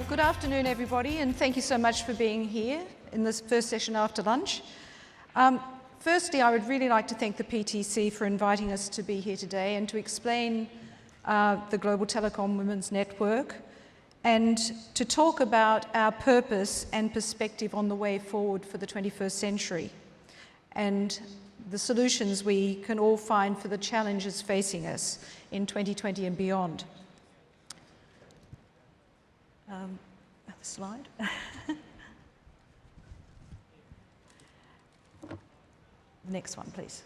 Good afternoon, everybody, and thank you so much for being here in this first session after lunch. Firstly, I would really like to thank the PTC for inviting us to be here today and to explain the Global Telecom Women's Network and to talk about our purpose and perspective on the way forward for the 21st century and the solutions we can all find for the challenges facing us in 2020 and beyond. The slide. Next one, please.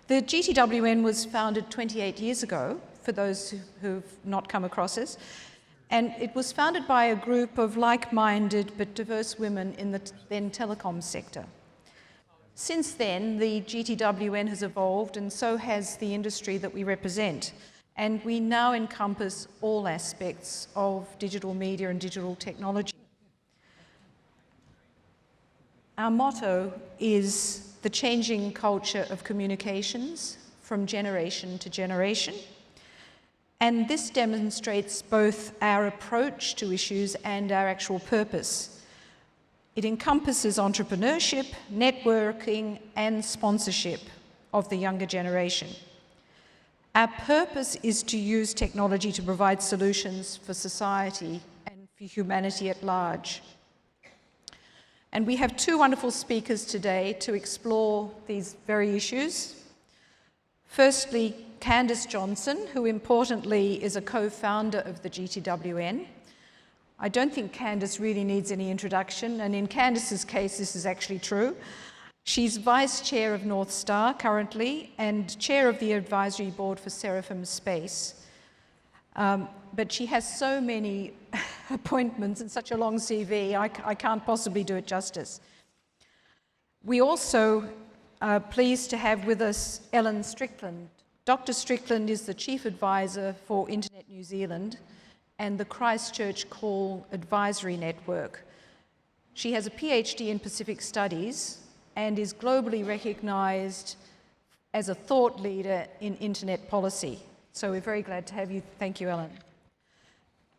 The GTWN was founded 28 years ago, for those who've not come across us, and it was founded by a group of like-minded but diverse women in the then telecom sector. Since then, the GTWN has evolved, and so has the industry that we represent. And we now encompass all aspects of digital media and digital technology. Our motto is the changing culture of communications from generation to generation. And this demonstrates both our approach to issues and our actual purpose. It encompasses entrepreneurship, networking, and sponsorship of the younger generation. Our purpose is to use technology to provide solutions for society and for humanity at large. And we have two wonderful speakers today to explore these very issues. Firstly, Candice Johnson, who importantly is a co-founder of the GTWN. I don't think Candice really needs any introduction, and in Candice's case, this is actually true. She's Vice Chair of NorthStar currently and Chair of the Advisory Board for Seraphim Space. But she has so many appointments and such a long CV, I can't possibly do it justice. We also are pleased to have with us Ellen Strickland. Dr. Strickland is the Chief Advisor for Internet New Zealand and the Christchurch Call Advisory Network. She has a PhD in Pacific Studies and is globally recognised as a thought leader in internet policy. So we're very glad to have you. Thank you, Ellen.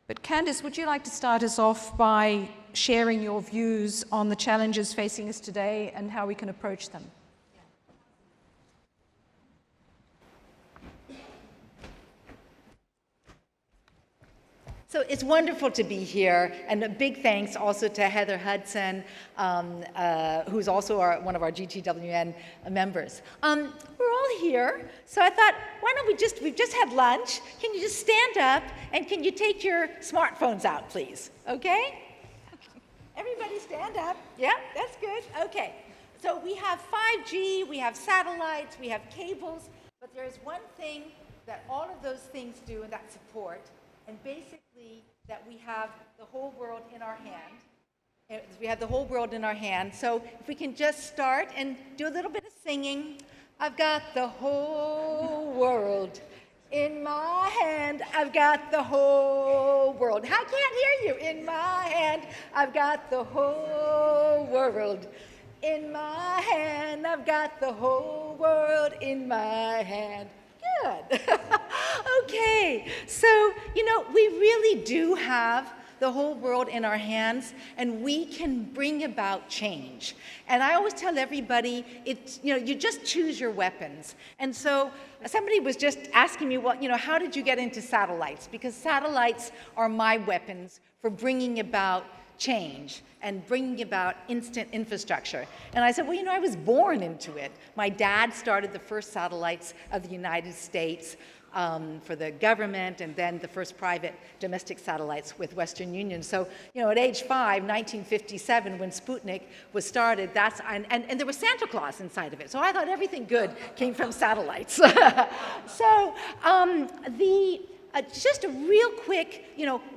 But Candice, would you like to start us off by sharing your views on the challenges facing us today and how we can approach them? So it's wonderful to be here, and a big thanks also to Heather Hudson, who's also one of our GTWN members. We're all here, so I thought, why don't we've just had lunch, can you just stand up, and can you take your smartphones out, please, okay? Everybody stand up, yeah, that's good, okay. So we have 5G, we have satellites, we have cables, but there's one thing that all of those things do and that support, and basically that we have the whole world in our hand. We have the whole world in our hand. So if we can just start and do a little bit of singing. I've got the whole world in my hand. I've got the whole world. I can't hear you. In my hand. I've got the whole world in my hand. I've got the whole world in my hand. Good. Okay, so, you know, we really do have the whole world in our hands, and we can bring about change. And I always tell everybody, you just choose your weapons. And so somebody was just asking me, well, how did you get into satellites? Because satellites are my weapons for bringing about change and bringing about instant infrastructure. And I said, well, I was born into it. My dad started the first satellites of the United States for the government, and then the first private domestic satellites with Western Union. So, at age 5, 1957, when Sputnik was started, and there was Santa Claus inside of it. So I thought everything good came from satellites. So just a real quick,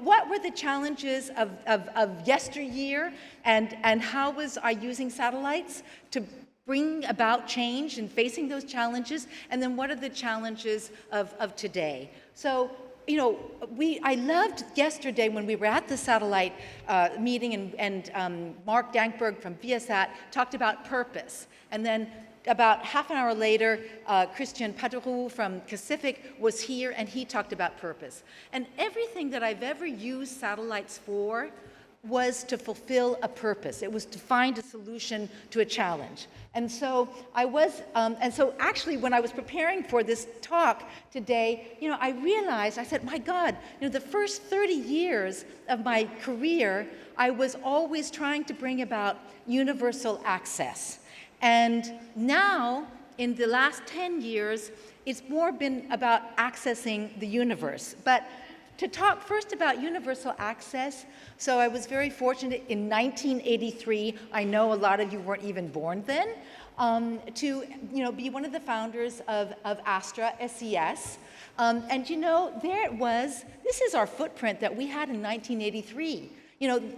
what were the challenges of yesteryear, and how was I using satellites to bring about change and facing those challenges, and then what are the challenges of today? So, I loved yesterday when we were at the satellite meeting, and Mark Dankberg from Viasat talked about purpose, and then about half an hour later, Christian Paterou from Pacific was here, and he talked about purpose. And everything that I've ever used satellites for was to fulfill a purpose. It was to find a solution to a challenge. And so actually when I was preparing for this talk today, I realized, I said, my God, the first 30 years of my career, I was always trying to bring about universal access. And now, in the last 10 years, it's more been about accessing the universe. But to talk first about universal access, so I was very fortunate in 1983, I know a lot of you weren't even born then, to be one of the founders of Astra, SES. And there it was, this is our footprint that we had in 1983.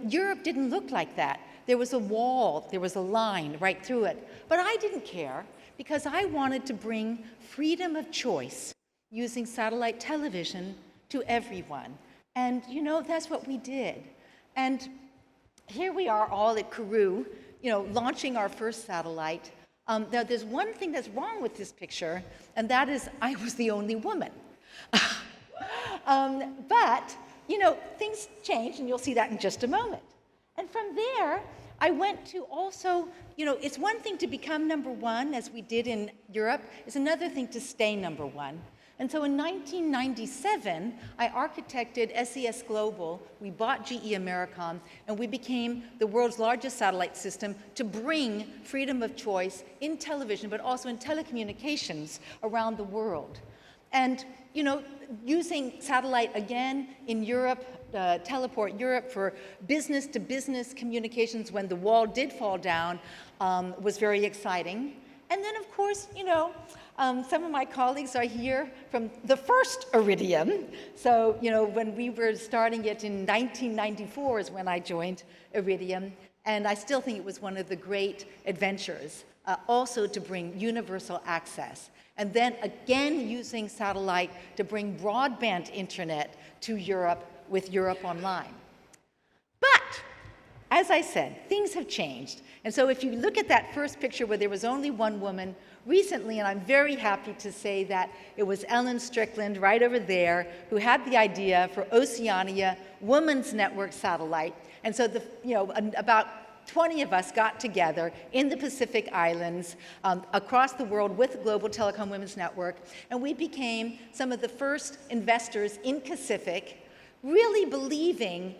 Europe didn't look like that. There was a wall, there was a line right through it. But I didn't care because I wanted to bring freedom of choice using satellite television to everyone. And that's what we did. And here we are all at Kourou, launching our first satellite. Now there's one thing that's wrong with this picture, and that is I was the only woman. But things changed, and you'll see that in just a moment. And from there, I went to also, it's one thing to become number one, as we did in Europe. It's another thing to stay number one. And so in 1997, I architected SES Global. We bought GE Americom, and we became the world's largest satellite system to bring freedom of choice in television, but also in telecommunications around the world. And, using satellite again in Europe, Teleport Europe for business-to-business communications when the wall did fall down was very exciting. And then, of course, some of my colleagues are here from the first Iridium. So, when we were starting it in 1994 is when I joined Iridium. And I still think it was one of the great adventures, also to bring universal access. And then again using satellite to bring broadband internet to Europe with Europe Online. But, as I said, things have changed. And so if you look at that first picture where there was only one woman, recently, and I'm very happy to say that it was Ellen Strickland right over there who had the idea for Oceania Women's Network Satellite. And so about 20 of us got together in the Pacific Islands across the world with the Global Telecom Women's Network, and we became some of the first investors in Pacific, really believing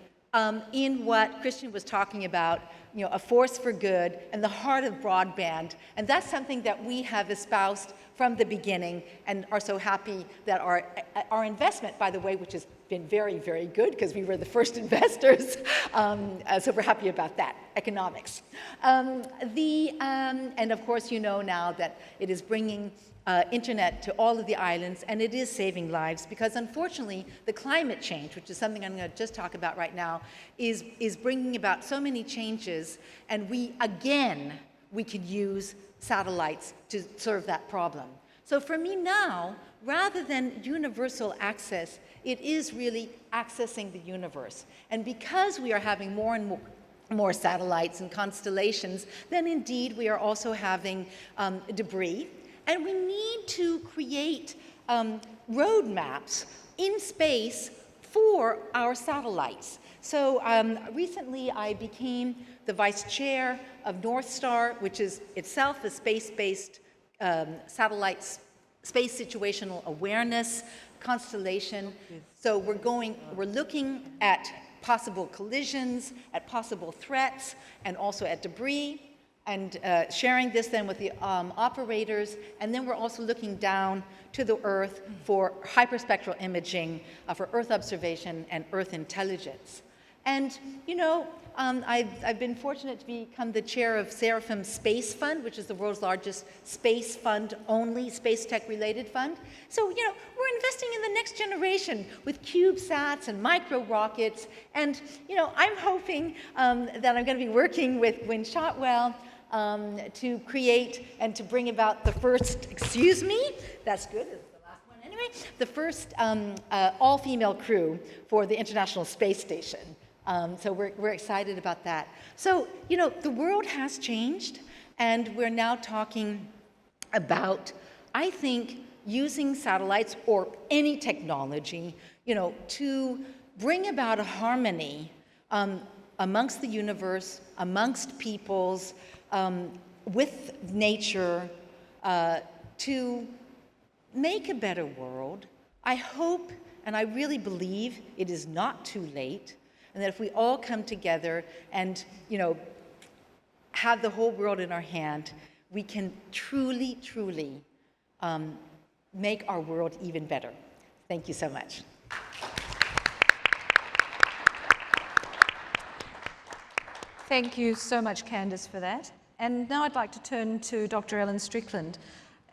in what Christian was talking about, a force for good and the heart of broadband. And that's something that we have espoused from the beginning and are so happy that our investment, by the way, which has been very, very good because we were the first investors, so we're happy about that, economics. And of course, now that it is bringing internet to all of the islands, and it is saving lives because unfortunately the climate change, which is something I'm going to just talk about right now, is bringing about so many changes, and we could use satellites to serve that problem. So for me now, rather than universal access, it is really accessing the universe. And because we are having more and more satellites and constellations, then indeed we are also having debris. And we need to create roadmaps in space for our satellites. So recently I became the vice chair of NorthStar, which is itself a space-based satellite space situational awareness constellation. So we're looking at possible collisions, at possible threats, and also at debris, and sharing this then with the operators. And then we're also looking down to the Earth for hyperspectral imaging, for Earth observation and Earth intelligence. And I've been fortunate to become the chair of Seraphim Space Fund, which is the world's largest space fund only, space tech related fund. So, we're investing in the next generation with CubeSats and micro rockets. And, I'm hoping that I'm going to be working with Wynne Shotwell to create and to bring about the first, that's good. Anyway, the first all-female crew for the International Space Station. So we're excited about that. So, the world has changed, and we're now talking about, I think, using satellites or any technology, to bring about a harmony amongst the universe, amongst peoples, with nature, to make a better world. I hope and I really believe it is not too late, and that if we all come together and, have the whole world in our hand, we can truly, truly make our world even better. Thank you so much. Thank you so much, Candace, for that. And now I'd like to turn to Dr. Ellen Strickland.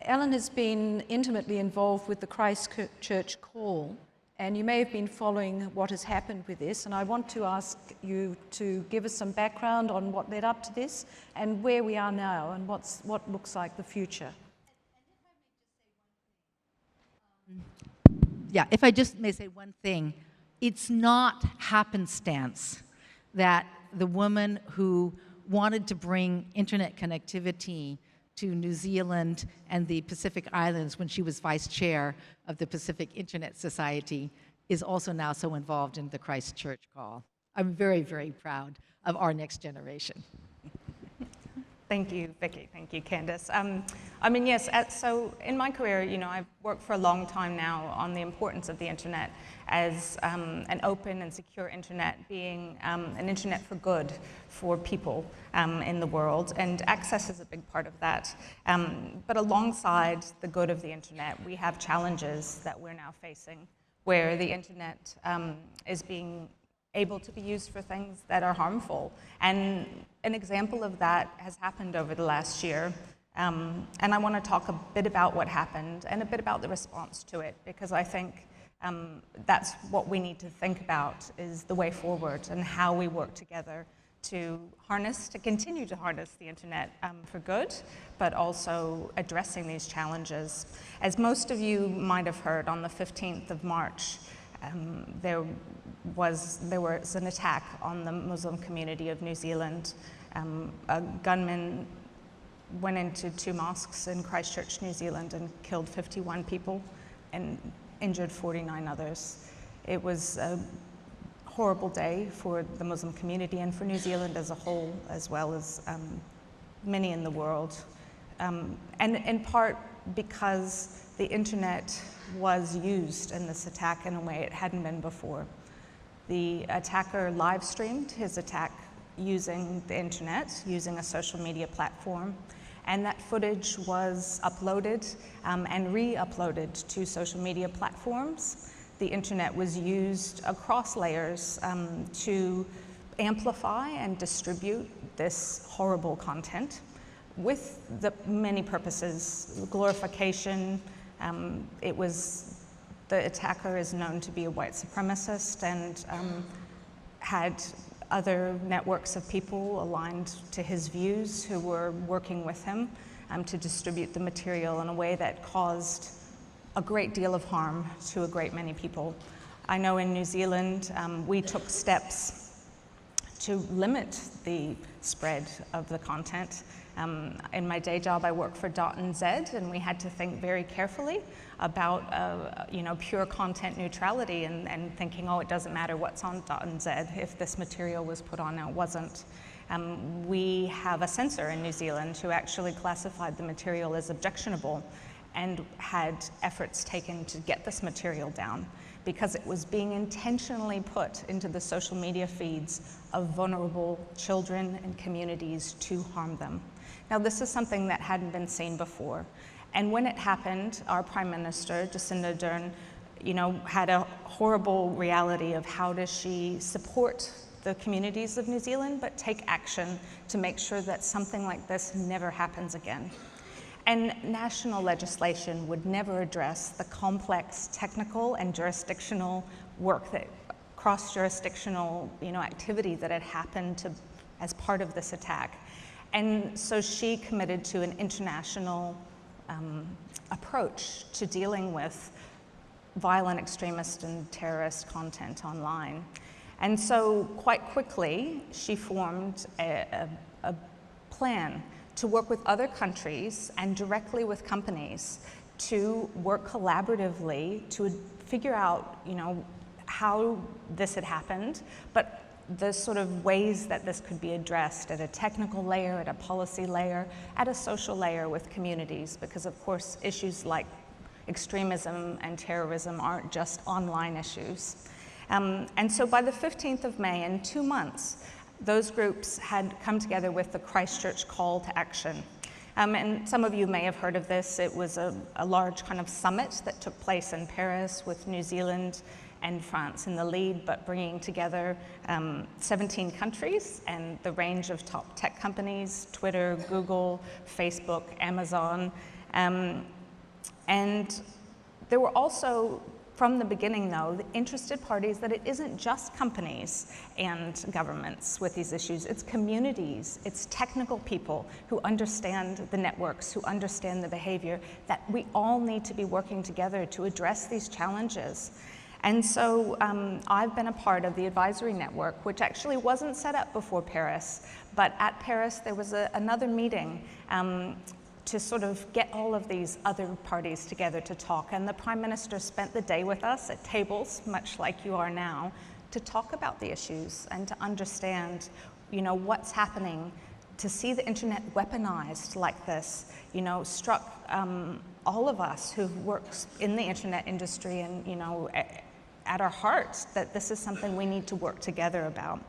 Ellen has been intimately involved with the Christchurch call, and you may have been following what has happened with this, and I want to ask you to give us some background on what led up to this and where we are now and what looks like the future. Yeah, if I just may say one thing, it's not happenstance that the woman who wanted to bring internet connectivity to New Zealand and the Pacific Islands when she was vice chair of the Pacific Internet Society is also now so involved in the Christchurch call. I'm very, very proud of our next generation. Thank you, Vicki. Thank you, Candace. Yes, so in my career, I've worked for a long time now on the importance of the internet as an open and secure internet being an internet for good for people in the world, and access is a big part of that. But alongside the good of the internet, we have challenges that we're now facing where the internet is being able to be used for things that are harmful. And an example of that has happened over the last year. And I want to talk a bit about what happened and a bit about the response to it, because I think that's what we need to think about is the way forward and how we work together to continue to harness the internet for good, but also addressing these challenges. As most of you might have heard, on the 15th of March, there was an attack on the Muslim community of New Zealand. A gunman went into 2 mosques in Christchurch, New Zealand, and killed 51 people and injured 49 others. It was a horrible day for the Muslim community and for New Zealand as a whole, as well as many in the world. And in part because the internet was used in this attack in a way it hadn't been before. The attacker live streamed his attack using the internet, using a social media platform, and that footage was uploaded and re-uploaded to social media platforms. The internet was used across layers to amplify and distribute this horrible content with the many purposes, glorification. The attacker is known to be a white supremacist and had other networks of people aligned to his views who were working with him to distribute the material in a way that caused a great deal of harm to a great many people. I know in New Zealand, we took steps to limit the spread of the content. In my day job, I work for OWNSAT, and we had to think very carefully about pure content neutrality and thinking, oh, it doesn't matter what's on OWNSAT if this material was put on. No, it wasn't. We have a censor in New Zealand who actually classified the material as objectionable and had efforts taken to get this material down because it was being intentionally put into the social media feeds of vulnerable children and communities to harm them. Now, this is something that hadn't been seen before. And when it happened, our Prime Minister, Jacinda Ardern, had a horrible reality of how does she support the communities of New Zealand, but take action to make sure that something like this never happens again. And national legislation would never address the complex technical and jurisdictional work that cross-jurisdictional activity that had happened as part of this attack. And so she committed to an international approach to dealing with violent extremist and terrorist content online. And so quite quickly, she formed a plan to work with other countries and directly with companies to work collaboratively to figure out, how this had happened, but the sort of ways that this could be addressed at a technical layer, at a policy layer, at a social layer with communities, because of course issues like extremism and terrorism aren't just online issues. And so by the 15th of May, in 2 months, those groups had come together with the Christchurch call to action. And some of you may have heard of this. It was a large kind of summit that took place in Paris with New Zealand and France in the lead, but bringing together 17 countries and the range of top tech companies, Twitter, Google, Facebook, Amazon. And there were also, from the beginning though, the interested parties that it isn't just companies and governments with these issues, it's communities, it's technical people who understand the networks, who understand the behavior, that we all need to be working together to address these challenges. And so I've been a part of the advisory network, which actually wasn't set up before Paris, but at Paris there was another meeting to sort of get all of these other parties together to talk. And the Prime Minister spent the day with us at tables, much like you are now, to talk about the issues and to understand, what's happening, to see the internet weaponized like this, struck all of us who've worked in the internet industry and, at our hearts that this is something we need to work together about.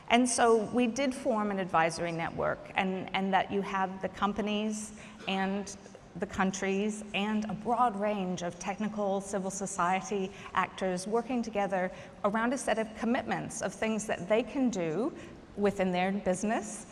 And so we did form an advisory network, and that you have the companies and the countries and a broad range of technical civil society actors working together around a set of commitments of things that they can do within their business,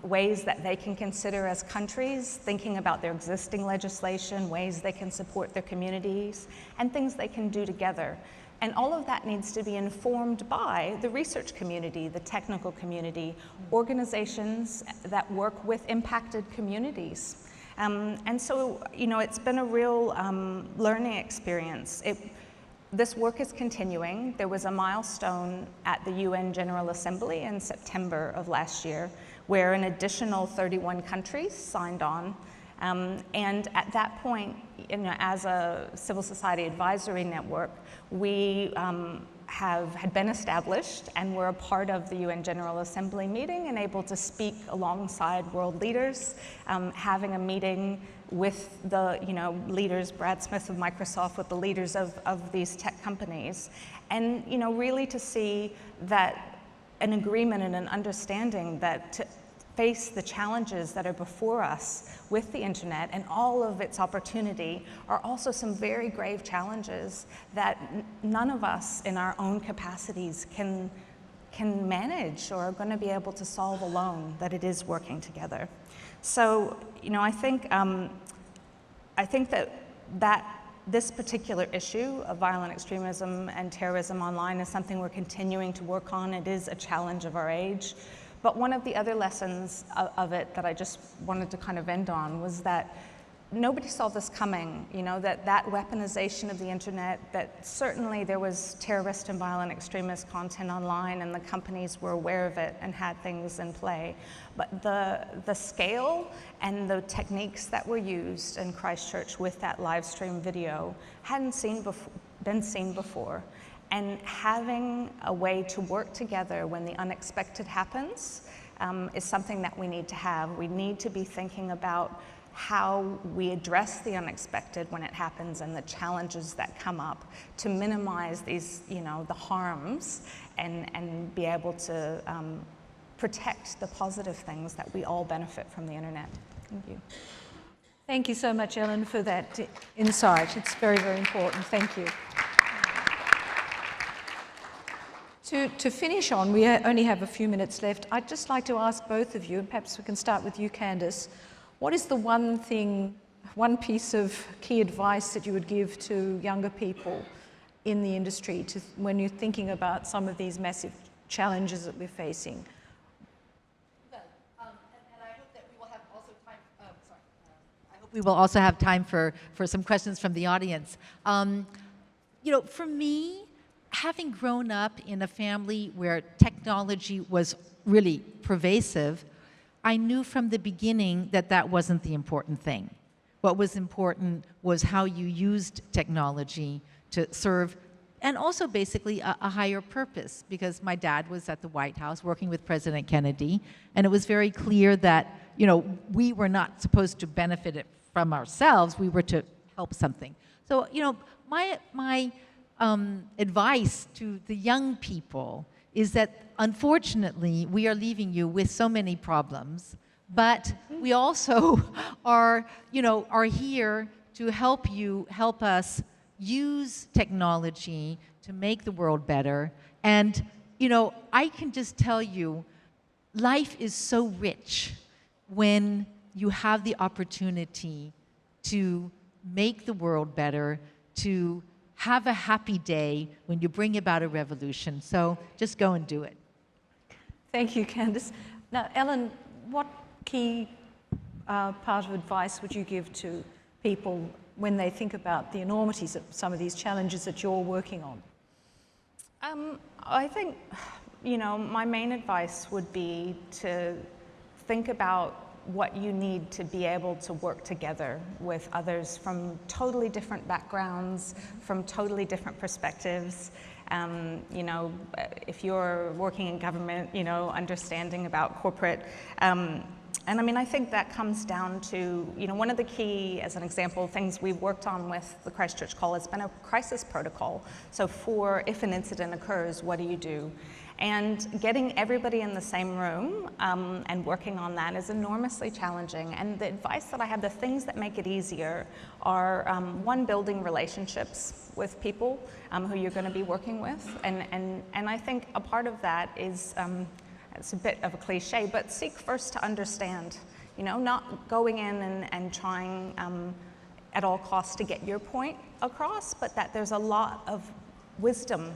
ways that they can consider as countries, thinking about their existing legislation, ways they can support their communities, and things they can do together. And all of that needs to be informed by the research community, the technical community, organizations that work with impacted communities. And so, it's been a real learning experience. This work is continuing. There was a milestone at the UN General Assembly in September of last year, where an additional 31 countries signed on. And at that point, as a civil society advisory network, we had been established and were a part of the UN General Assembly meeting and able to speak alongside world leaders, having a meeting with the leaders, Brad Smith of Microsoft, with the leaders of these tech companies, and really to see that an agreement and an understanding that to face the challenges that are before us with the internet and all of its opportunity are also some very grave challenges that none of us in our own capacities can manage or are going to be able to solve alone, that it is working together. So, I think that this particular issue of violent extremism and terrorism online is something we're continuing to work on. It is a challenge of our age. But one of the other lessons of it that I just wanted to kind of end on was that nobody saw this coming, that weaponization of the internet, that certainly there was terrorist and violent extremist content online and the companies were aware of it and had things in play. But the scale and the techniques that were used in Christchurch with that live stream video hadn't been seen before. And having a way to work together when the unexpected happens is something that we need to have. We need to be thinking about how we address the unexpected when it happens and the challenges that come up to minimize these, the harms and be able to protect the positive things that we all benefit from the internet. Thank you. Thank you so much, Ellen, for that insight. It's very, very important. Thank you. To finish on, we only have a few minutes left. I'd just like to ask both of you, and perhaps we can start with you, Candace, what is the one piece of key advice that you would give to younger people in the industry when you're thinking about some of these massive challenges that we're facing? Well, and I hope that we will have also time, I hope we will also have time for some questions from the audience. For me, having grown up in a family where technology was really pervasive, I knew from the beginning that that wasn't the important thing. What was important was how you used technology to serve, and also basically a higher purpose, because my dad was at the White House working with President Kennedy, and it was very clear that, you know, we were not supposed to benefit it from ourselves, we were to help something. So, you know, my advice to the young people is that unfortunately we are leaving you with so many problems, but we also are, you know, are here to help us use technology to make the world better. And, you know, I can just tell you, life is so rich when you have the opportunity to make the world better, to have a happy day when you bring about a revolution. So just go and do it. Thank you, Candice. Now, Ellen, what key part of advice would you give to people when they think about the enormities of some of these challenges that you're working on? I think, you know, my main advice would be to think about what you need to be able to work together with others from totally different backgrounds, from totally different perspectives. You know, if you're working in government, you know, understanding about corporate. And I mean, I think that comes down to, you know, one of the key, as an example, things we've worked on with the Christchurch call has been a crisis protocol. So if an incident occurs, what do you do? And getting everybody in the same room and working on that is enormously challenging. And the advice that I have, the things that make it easier are, one, building relationships with people who you're going to be working with. And I think a part of that is, it's a bit of a cliche, but seek first to understand. You know, not going in and trying at all costs to get your point across, but that there's a lot of wisdom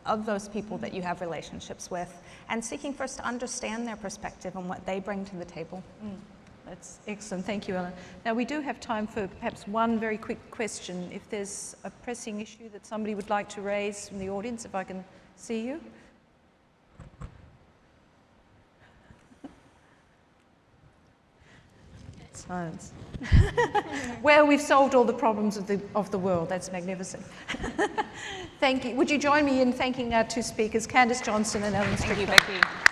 of those people that you have relationships with, and seeking first to understand their perspective and what they bring to the table. That's excellent. Thank you, Ellen. Now, we do have time for perhaps one very quick question. If there's a pressing issue that somebody would like to raise from the audience, if I can see you. Silence. Well, we've solved all the problems of the world. That's magnificent. Thank you. Would you join me in thanking our two speakers, Candice Johnson and Ellen Strickland? Thank you, Vicki.